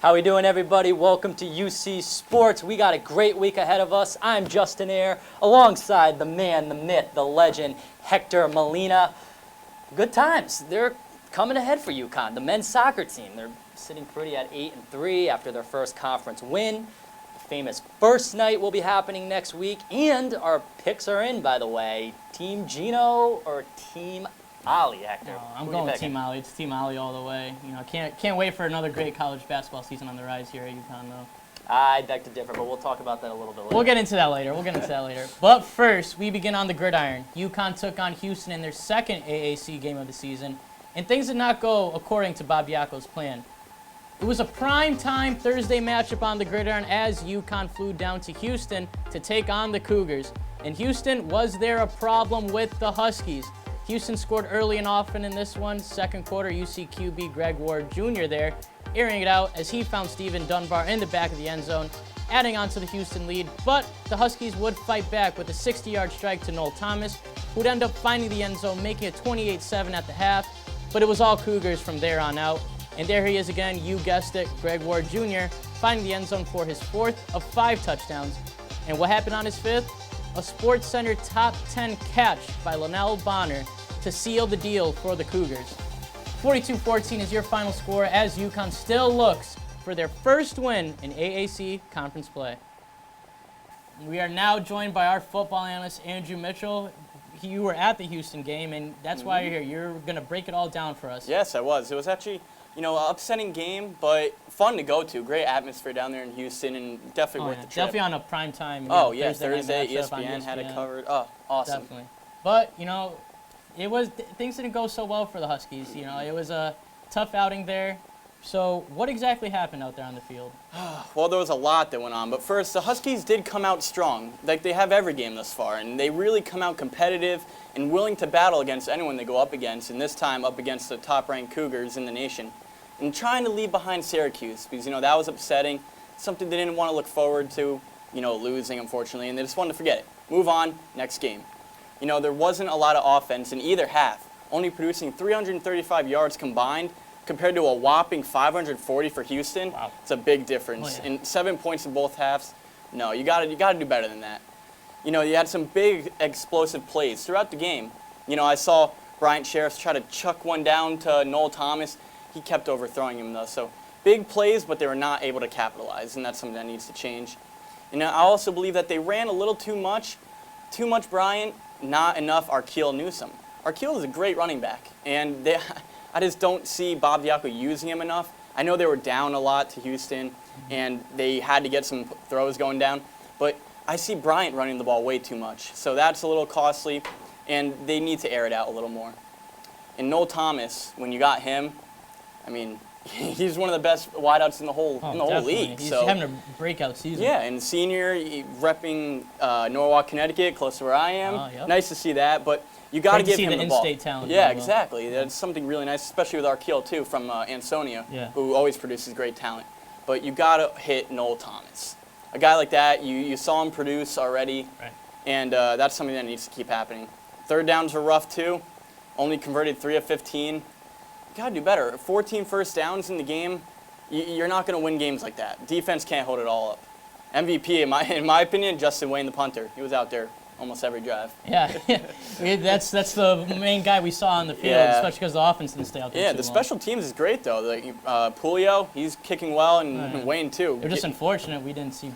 How we doing, everybody? Welcome to UC Sports. We got a great week ahead of us. I'm Justin Ayer, alongside the man, the myth, the legend, Hector Molina. Good times. They're coming ahead for UConn. The men's soccer team, they're sitting pretty at 8-3 after their first conference win. The famous First Night will be happening next week, and our picks are in, by the way. Team Gino or Team Ollie, Hector? I'm going with Team Ollie. It's Team Ollie all the way. You know, can't wait for another great college basketball season on the rise here at UConn, though. I beg to differ, but we'll talk about that a little bit later. We'll get into that later. But first, we begin on the gridiron. UConn took on Houston in their second AAC game of the season, and things did not go according to Bob Diaco's plan. It was a prime-time Thursday matchup on the gridiron as UConn flew down to Houston to take on the Cougars. And Houston, was there a problem with the Huskies? Houston scored early and often in this one. Second quarter, UC QB Greg Ward Jr. there, airing it out as he found Steven Dunbar in the back of the end zone, adding on to the Houston lead. But the Huskies would fight back with a 60-yard strike to Noel Thomas, who'd end up finding the end zone, making it 28-7 at the half. But it was all Cougars from there on out. And there he is again, you guessed it, Greg Ward Jr., finding the end zone for his fourth of 5 touchdowns. And what happened on his fifth? A SportsCenter top 10 catch by Linnell Bonner to seal the deal for the Cougars. 42-14 is your final score as UConn still looks for their first win in AAC conference play. We are now joined by our football analyst, Andrew Mitchell. You were at the Houston game, and that's why you're here. You're going to break it all down for us. Yes, I was. It was actually, an upsetting game, but fun to go to. Great atmosphere down there in Houston, and definitely worth the trip. Definitely on a prime time. Thursday, ESPN had it covered. Oh, awesome. Definitely. But, things didn't go so well for the Huskies. It was a tough outing there. So what exactly happened out there on the field? Well, there was a lot that went on. But first, the Huskies did come out strong, like they have every game thus far. And they really come out competitive and willing to battle against anyone they go up against, and this time up against the top-ranked Cougars in the nation. And trying to leave behind Syracuse because, that was upsetting, something they didn't want to look forward to, losing, unfortunately, and they just wanted to forget it. Move on, next game. There wasn't a lot of offense in either half, only producing 335 yards combined compared to a whopping 540 for Houston. Wow. It's a big difference. Oh, yeah. And 7 points in both halves. No, you got to do better than that. You had some big explosive plays throughout the game. I saw Bryant Sheriff try to chuck one down to Noel Thomas. He kept overthrowing him, though. So big plays, but they were not able to capitalize, and that's something that needs to change. I also believe that they ran a little too much Bryant, not enough Arkeal Newsome. Arkeal is a great running back, and I just don't see Bob Diaco using him enough. I know they were down a lot to Houston, and they had to get some throws going down, but I see Bryant running the ball way too much. So that's a little costly, and they need to air it out a little more. And Noel Thomas, when you got him, he's one of the best wideouts in the whole league. He's so having a breakout season. Yeah, and senior, repping Norwalk, Connecticut, close to where I am. Yep. Nice to see that, but you got to give him the ball. In-state talent. Yeah, exactly. That's something really nice, especially with Arkeal too from Ansonia, who always produces great talent. But you got to hit Noel Thomas. A guy like that, you saw him produce already, right. And that's something that needs to keep happening. Third downs were rough too. Only converted 3 of 15. You got to do better. 14 first downs in the game, you're not going to win games like that. Defense can't hold it all up. MVP, in my opinion, Justin Wayne, the punter. He was out there almost every drive. Yeah, that's the main guy we saw on the field, especially because the offense didn't stay out there. Yeah, the special teams is great though. Pulio, he's kicking well, and Wayne too. It was just unfortunate we didn't get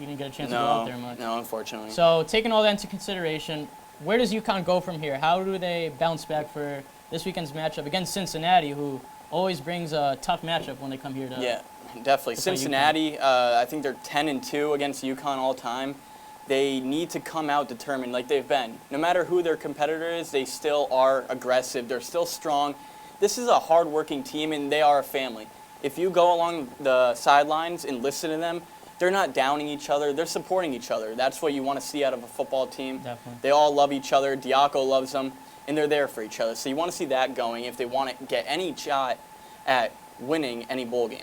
a chance to go out there much. No, unfortunately. So taking all that into consideration, where does UConn go from here? How do they bounce back for this weekend's matchup against Cincinnati, who always brings a tough matchup when they come here to? Yeah, definitely. Cincinnati, I think they're 10-2 against UConn all time. They need to come out determined like they've been. No matter who their competitor is, they still are aggressive. They're still strong. This is a hard-working team, and they are a family. If you go along the sidelines and listen to them, they're not downing each other. They're supporting each other. That's what you want to see out of a football team. Definitely. They all love each other. Diaco loves them, and they're there for each other. So you want to see that going if they want to get any shot at winning any bowl game.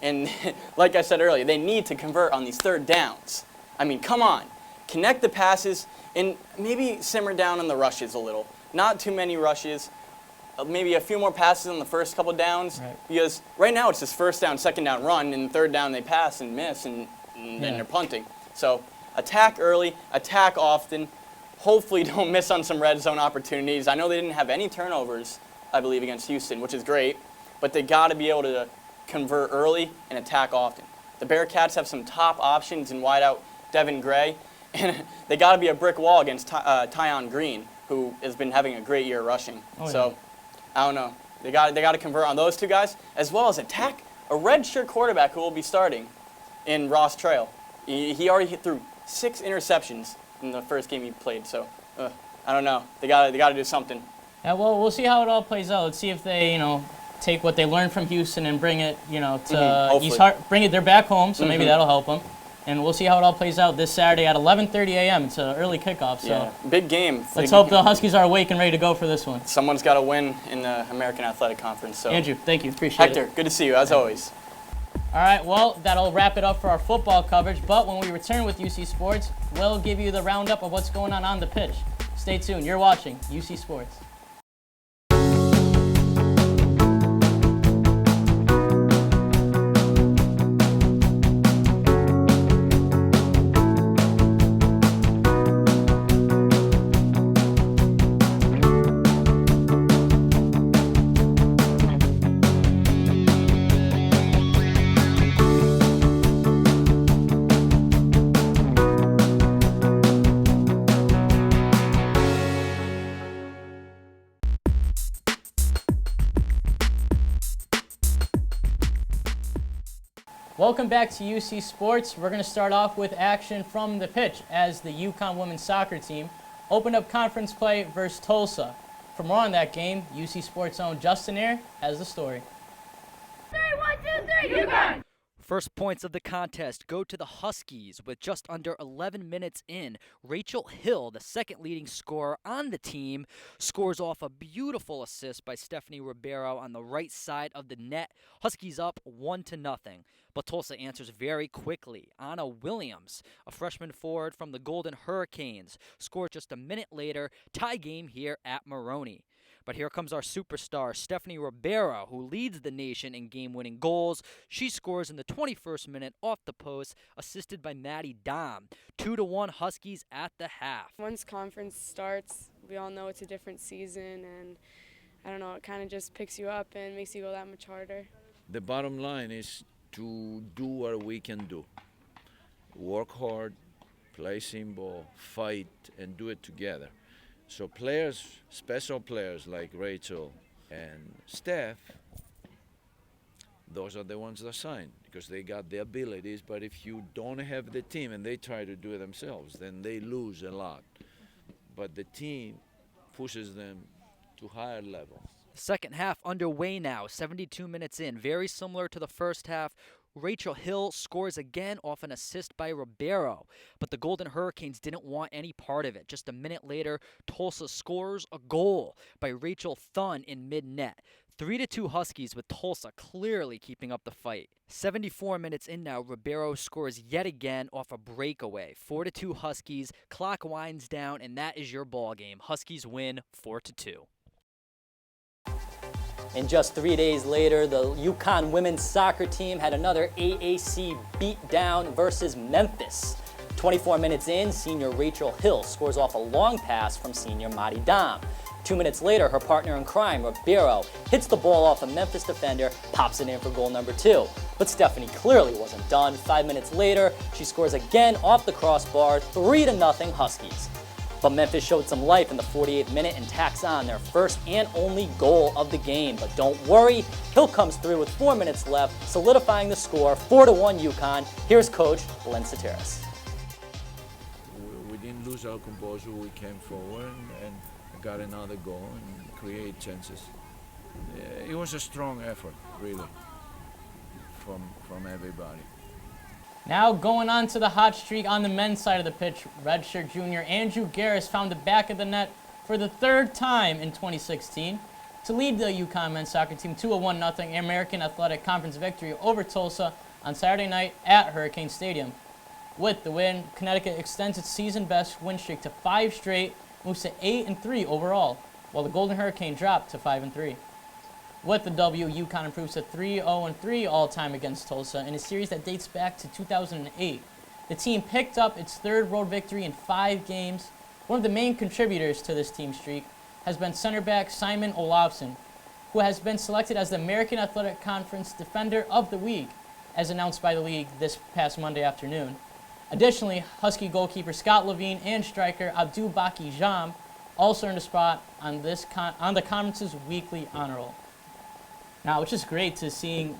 And like I said earlier, they need to convert on these third downs. Come on. Connect the passes and maybe simmer down on the rushes a little. Not too many rushes. maybe a few more passes on the first couple downs. Right. Because right now it's just first down, second down run, and third down they pass and miss, and then they're punting. So attack early, attack often. Hopefully don't miss on some red zone opportunities. I know they didn't have any turnovers, I believe, against Houston, which is great, but they got to be able to convert early and attack often. The Bearcats have some top options in wideout Devin Gray, and they got to be a brick wall against Tyon Green, who has been having a great year rushing. So, I don't know. They got to convert on those two guys, as well as attack a redshirt quarterback who will be starting in Ross Trail. He already threw 6 interceptions in the first game he played. So, I don't know. They got to do something. Yeah, well, we'll see how it all plays out. Let's see if they, take what they learned from Houston and bring it, to East Hart. Bring it. They're back home, so maybe that'll help them. And we'll see how it all plays out this Saturday at 11:30 a.m. It's an early kickoff. So yeah, big game. Let's hope the Huskies are awake and ready to go for this one. Someone's got to win in the American Athletic Conference. So Andrew, thank you. Appreciate it. Hector, good to see you, as always. All right, well, that'll wrap it up for our football coverage. But when we return with UC Sports, we'll give you the roundup of what's going on the pitch. Stay tuned. You're watching UC Sports. Welcome back to UC Sports. We're going to start off with action from the pitch as the UConn women's soccer team opened up conference play versus Tulsa. For more on that game, UC Sports' own Justin Ayer has the story. 3, 1, 2, 3, UConn! First points of the contest go to the Huskies with just under 11 minutes in. Rachel Hill, the second leading scorer on the team, scores off a beautiful assist by Stephanie Ribeiro on the right side of the net. Huskies up 1-0. But Tulsa answers very quickly. Anna Williams, a freshman forward from the Golden Hurricanes, scores just a minute later. Tie game here at Maroney. But here comes our superstar, Stephanie Ribeiro, who leads the nation in game-winning goals. She scores in the 21st minute off the post, assisted by Maddie Dom. 2-1 Huskies at the half. Once conference starts, we all know it's a different season, and I don't know, it kind of just picks you up and makes you go that much harder. The bottom line is to do what we can do. Work hard, play simple, fight, and do it together. So players, special players like Rachel and Steph, those are the ones that sign because they got the abilities. But if you don't have the team and they try to do it themselves, then they lose a lot. But the team pushes them to higher levels. Second half underway now, 72 minutes in. Very similar to the first half. Rachel Hill scores again off an assist by Ribeiro, but the Golden Hurricanes didn't want any part of it. Just a minute later, Tulsa scores a goal by Rachel Thun in mid-net. 3-2 Huskies with Tulsa clearly keeping up the fight. 74 minutes in now, Ribeiro scores yet again off a breakaway. 4-2 Huskies, clock winds down, and that is your ball game. Huskies win 4-2. And just 3 days later, the UConn women's soccer team had another AAC beatdown versus Memphis. 24 minutes in, senior Rachel Hill scores off a long pass from senior Maddie Dom. 2 minutes later, her partner in crime, Ribeiro, hits the ball off a Memphis defender, pops it in for goal number 2. But Stephanie clearly wasn't done. 5 minutes later, she scores again off the crossbar, 3-0 Huskies. But Memphis showed some life in the 48th minute and tacks on their first and only goal of the game. But don't worry, Hill comes through with 4 minutes left, solidifying the score, 4-1 UConn. Here's Coach Len Soteris. We didn't lose our composure. We came forward and got another goal and create chances. It was a strong effort, really, from everybody. Now going on to the hot streak on the men's side of the pitch, redshirt junior Andrew Garris found the back of the net for the third time in 2016 to lead the UConn men's soccer team to a 1-0 American Athletic Conference victory over Tulsa on Saturday night at Hurricane Stadium. With the win, Connecticut extends its season-best win streak to 5 straight, moves to 8-3 overall. while the Golden Hurricane dropped to 5-3. With the W, UConn improves to 3-0-3 all-time against Tulsa in a series that dates back to 2008. The team picked up its third road victory in 5 games. One of the main contributors to this team streak has been center back Simon Olafsson, who has been selected as the American Athletic Conference Defender of the Week, as announced by the league this past Monday afternoon. Additionally, Husky goalkeeper Scott Levine and striker Abdul Baki Jam also earned a spot on the conference's weekly honor roll. Now, it's just great to seeing,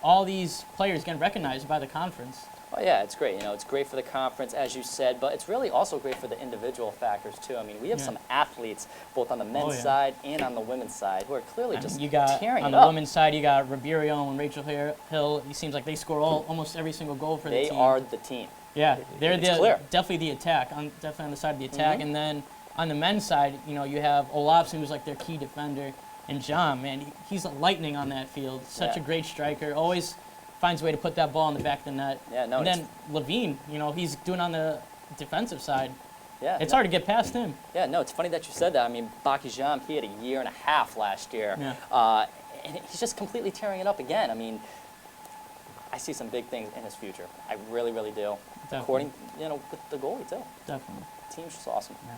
all these players getting recognized by the conference. Oh yeah, it's great. It's great for the conference, as you said, but it's really also great for the individual factors too. I mean, we have some athletes both on the men's side and on the women's side who are clearly just tearing on it the up. women's side, you got Ribeiro and Rachel Hill. It seems like they score almost every single goal for the team. They are the team. Yeah, they're It's clear. definitely the attack, definitely on the side of the attack. And then on the men's side, you have Olafsson, who's like their key defender, and John, man, he's lightning on that field. Such a great striker. Always finds a way to put that ball in the back of the net. Yeah, no. And then Levine, he's doing on the defensive side. Yeah, It's hard to get past him. Yeah, no, it's funny that you said that. I mean, Baki Jam, he had a year and a half last year. Yeah. And he's just completely tearing it up again. I mean, I see some big things in his future. I really, really do. Definitely. According, with the goalie too. Definitely. The team's just awesome. Yeah.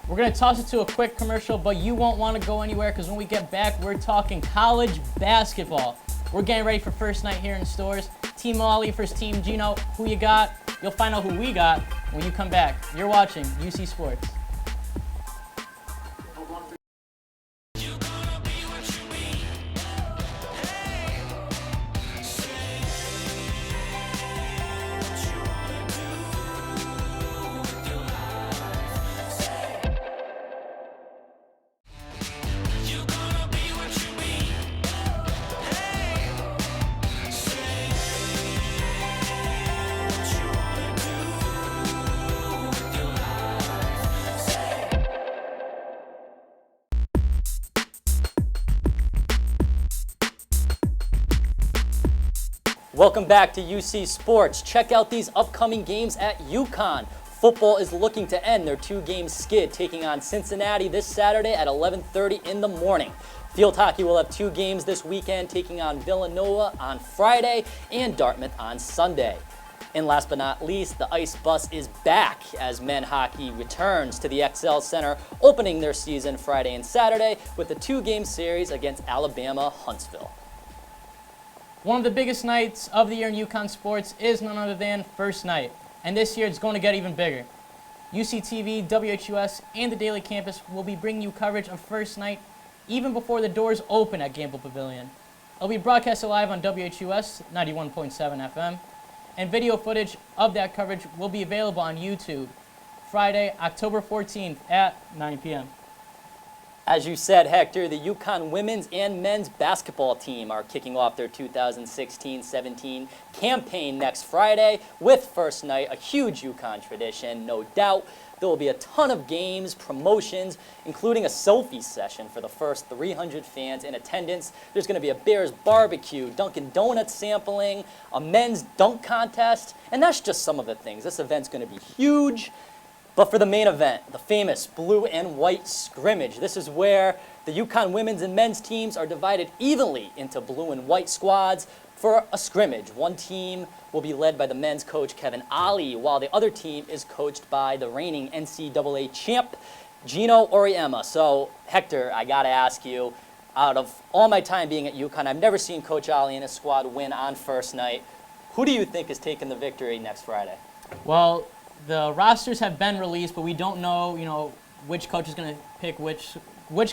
We're going to toss it to a quick commercial, but you won't want to go anywhere because when we get back, we're talking college basketball. We're getting ready for first night here in stores. Team Molly versus Team Gino. Who you got? You'll find out who we got when you come back. You're watching UC Sports. Welcome back to UC Sports. Check out these upcoming games at UConn. Football is looking to end their 2-game skid, taking on Cincinnati this Saturday at 11:30 in the morning. Field hockey will have 2 games this weekend, taking on Villanova on Friday and Dartmouth on Sunday. And last but not least, the Ice Bus is back as men hockey returns to the XL Center, opening their season Friday and Saturday with a 2-game series against Alabama Huntsville. One of the biggest nights of the year in UConn sports is none other than First Night. And this year it's going to get even bigger. UCTV, WHUS, and the Daily Campus will be bringing you coverage of First Night even before the doors open at Gamble Pavilion. It'll be broadcasted live on WHUS 91.7 FM, and video footage of that coverage will be available on YouTube Friday, October 14th at 9 p.m. As you said, Hector, the UConn women's and men's basketball team are kicking off their 2016-17 campaign next Friday with First Night, a huge UConn tradition, no doubt. There will be a ton of games, promotions, including a selfie session for the first 300 fans in attendance. There's going to be a Bears barbecue, Dunkin' Donuts sampling, a men's dunk contest, and that's just some of the things. This event's going to be huge. But for the main event, the famous blue and white scrimmage, this is where the UConn women's and men's teams are divided evenly into blue and white squads for a scrimmage. One team will be led by the men's coach, Kevin Ollie, while the other team is coached by the reigning NCAA champ, Gino Auriemma. So, Hector, I got to ask you, out of all my time being at UConn, I've never seen Coach Ollie and his squad win on First Night. Who do you think is taking the victory next Friday? Well, the rosters have been released, but we don't know, which coach is going to pick which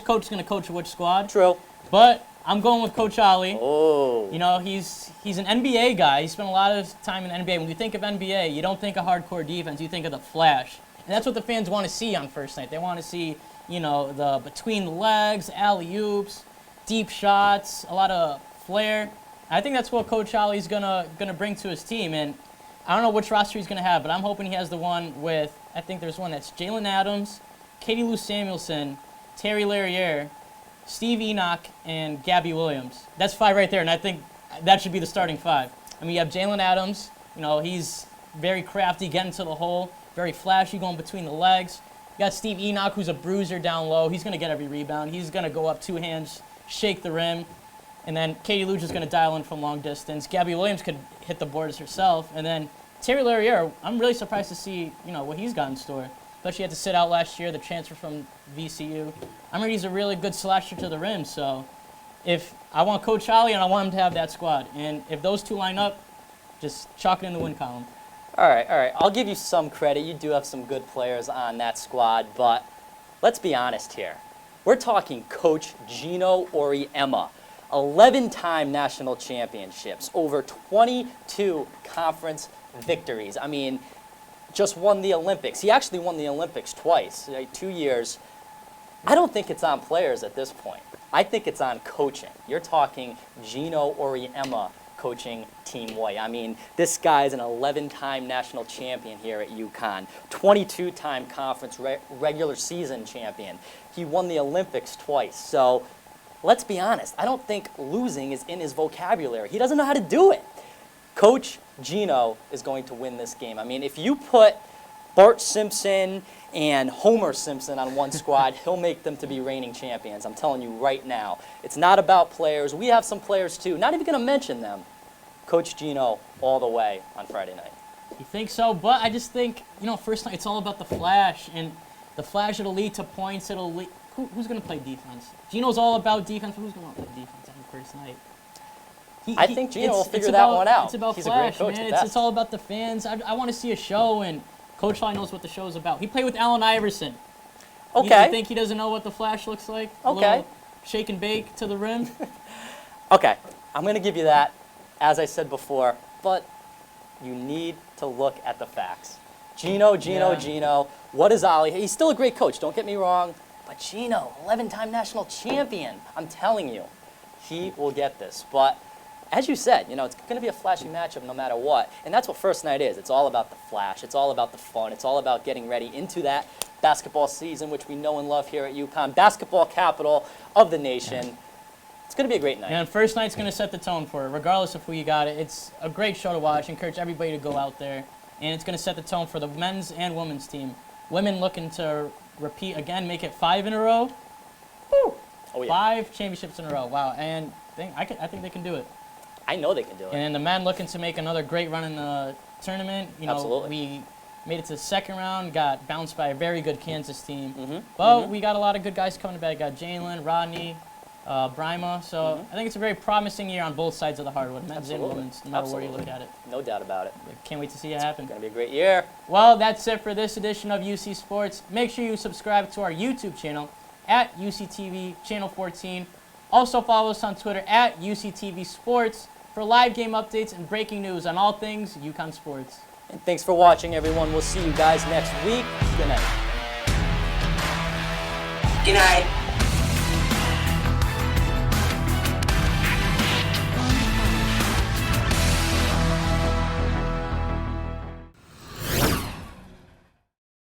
coach is going to coach which squad. True. But I'm going with Coach Ollie. Oh. He's an NBA guy. He spent a lot of time in NBA. When you think of NBA, you don't think of hardcore defense. You think of the flash. And that's what the fans want to see on First Night. They want to see, the between the legs, alley-oops, deep shots, a lot of flair. I think that's what Coach Ollie's gonna bring to his team. And I don't know which roster he's going to have, but I'm hoping he has the one with, I think there's one that's Jalen Adams, Katie Lou Samuelson, Terry Larriere, Steve Enoch, and Gabby Williams. That's 5 right there, and I think that should be the starting 5. I mean, you have Jalen Adams. He's very crafty, getting to the hole, very flashy, going between the legs. You got Steve Enoch, who's a bruiser down low. He's going to get every rebound. He's going to go up 2 hands, shake the rim. And then Katie Luge is going to dial in from long distance. Gabby Williams could hit the boards herself. And then Terry Larriere, I'm really surprised to see, what he's got in store. Especially had to sit out last year, the transfer from VCU. I mean, he's a really good slasher to the rim. So if I want Coach Ollie, and I want him to have that squad. And if those two line up, just chalk it in the win column. All right. I'll give you some credit. You do have some good players on that squad, but let's be honest here. We're talking Coach Gino Auriemma. 11-time national championships, over 22 conference victories. I mean, just won the Olympics. He actually won the Olympics twice, 2 years. I don't think it's on players at this point. I think it's on coaching. You're talking Gino Auriemma coaching Team White. I mean, this guy's an 11-time national champion here at UConn, 22-time conference regular season champion. He won the Olympics twice. So let's be honest, I don't think losing is in his vocabulary. He doesn't know how to do it. Coach Gino is going to win this game. I mean, if you put Bart Simpson and Homer Simpson on one squad, he'll make them to be reigning champions. I'm telling you right now. It's not about players. We have some players too. Not even going to mention them. Coach Gino all the way on Friday night. You think so? But I just think, first night, it's all about the flash. And the flash, it'll lead to points. It'll lead. Who's going to play defense? Gino's all about defense. Who's going to play defense on the first night? I think Gino will figure that one out. It's about He's flash, a great coach, man. the It's all about the fans. I want to see a show, and Coach Ollie knows what the show's about. He played with Allen Iverson. Okay. You think he doesn't know what the flash looks like? A Okay. little shake and bake to the rim? Okay, I'm going to give you that, as I said before, but you need to look at the facts. Gino. What is Ollie? He's still a great coach, don't get me wrong, but Gino, 11-time national champion. I'm telling you, he will get this. But as you said, it's going to be a flashy matchup no matter what, and that's what first night is. It's all about the flash. It's all about the fun. It's all about getting ready into that basketball season, which we know and love here at UConn, basketball capital of the nation. It's going to be a great night. And first night's going to set the tone for it, regardless of who you got it. It's a great show to watch. Encourage everybody to go out there. And it's going to set the tone for the men's and women's team. Women looking to repeat again, make it 5 in a row. Woo! Oh, yeah. 5 championships in a row. Wow. And I think they can do it. I know they can do it. And the men looking to make another great run in the tournament. Absolutely. We made it to the second round, got bounced by a very good Kansas team. But we got a lot of good guys coming back. Got Jalen, Rodney, Brima. So I think it's a very promising year on both sides of the hardwood, men's and women's, no matter where you look at it. No doubt about it. Can't wait to see it happen. It's going to be a great year. Well, that's it for this edition of UC Sports. Make sure you subscribe to our YouTube channel at UCTV Channel 14. Also follow us on Twitter at UCTV Sports for live game updates and breaking news on all things UConn sports. And thanks for watching, everyone. We'll see you guys next week. Good night. Good night.